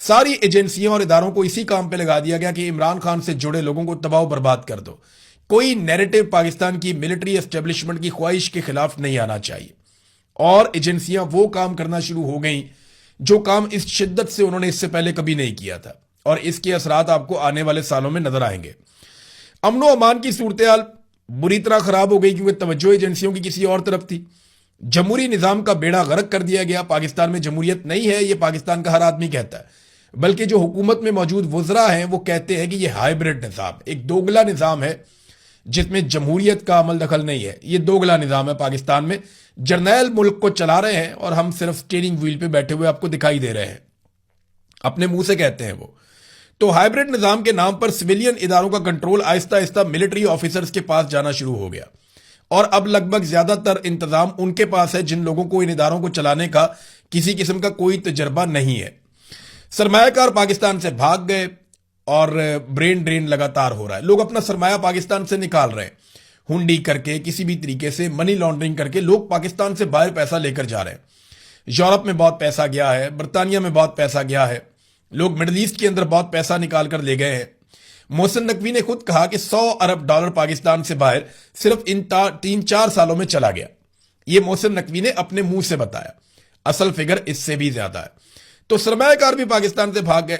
ساری ایجنسیوں اور اداروں کو اسی کام پہ لگا دیا گیا کہ عمران خان سے جڑے لوگوں کو تباہ و برباد کر دو. کوئی نیریٹو پاکستان کی ملٹری اسٹیبلشمنٹ کی خواہش کے خلاف نہیں آنا چاہیے. اور ایجنسیاں وہ کام کرنا شروع ہو گئیں جو کام اس شدت سے انہوں نے اس سے پہلے کبھی نہیں کیا تھا، اور اس کے اثرات آپ کو آنے والے سالوں میں نظر آئیں گے. امن و امان کی صورتحال بری طرح خراب ہو گئی کیونکہ توجہ ایجنسیوں کی کسی اور طرف تھی. جمہوری نظام کا بیڑا غرق کر دیا گیا. پاکستان میں جمہوریت نہیں ہے، یہ پاکستان کا ہر آدمی کہتا ہے، بلکہ جو حکومت میں موجود وزراء ہیں وہ کہتے ہیں کہ یہ ہائیبرڈ نظام، ایک دوگلا نظام ہے جس میں جمہوریت کا عمل دخل نہیں ہے. یہ دوگلا نظام ہے پاکستان میں. جرنیل ملک کو چلا رہے ہیں اور ہم صرف سٹیئرنگ ویل پہ بیٹھے ہوئے آپ کو دکھائی دے رہے ہیں، اپنے منہ سے کہتے ہیں وہ. تو ہائیبرڈ نظام کے نام پر سویلین اداروں کا کنٹرول آہستہ آہستہ ملٹری آفیسرز کے پاس جانا شروع ہو گیا، اور اب لگ بھگ زیادہ تر انتظام ان کے پاس ہے جن لوگوں کو ان اداروں کو چلانے کا کسی قسم کا کوئی تجربہ نہیں ہے. سرمایہ کار پاکستان سے بھاگ گئے اور برین ڈرین لگاتار ہو رہا ہے. لوگ اپنا سرمایہ پاکستان سے نکال رہے ہیں، ہنڈی کر کے، کسی بھی طریقے سے منی لانڈرنگ کر کے لوگ پاکستان سے باہر پیسہ لے کر جا رہے ہیں. یورپ میں بہت پیسہ گیا ہے، برطانیہ میں بہت پیسہ گیا ہے، لوگ مڈل ایسٹ کے اندر بہت پیسہ نکال کر لے گئے ہیں. محسن نقوی نے خود کہا کہ $100 ارب پاکستان سے باہر صرف ان 3-4 سالوں میں چلا گیا. یہ محسن نقوی نے اپنے منہ سے بتایا. اصل فگر اس سے بھی زیادہ ہے. تو سرمایہ کار بھی پاکستان سے بھاگ گئے.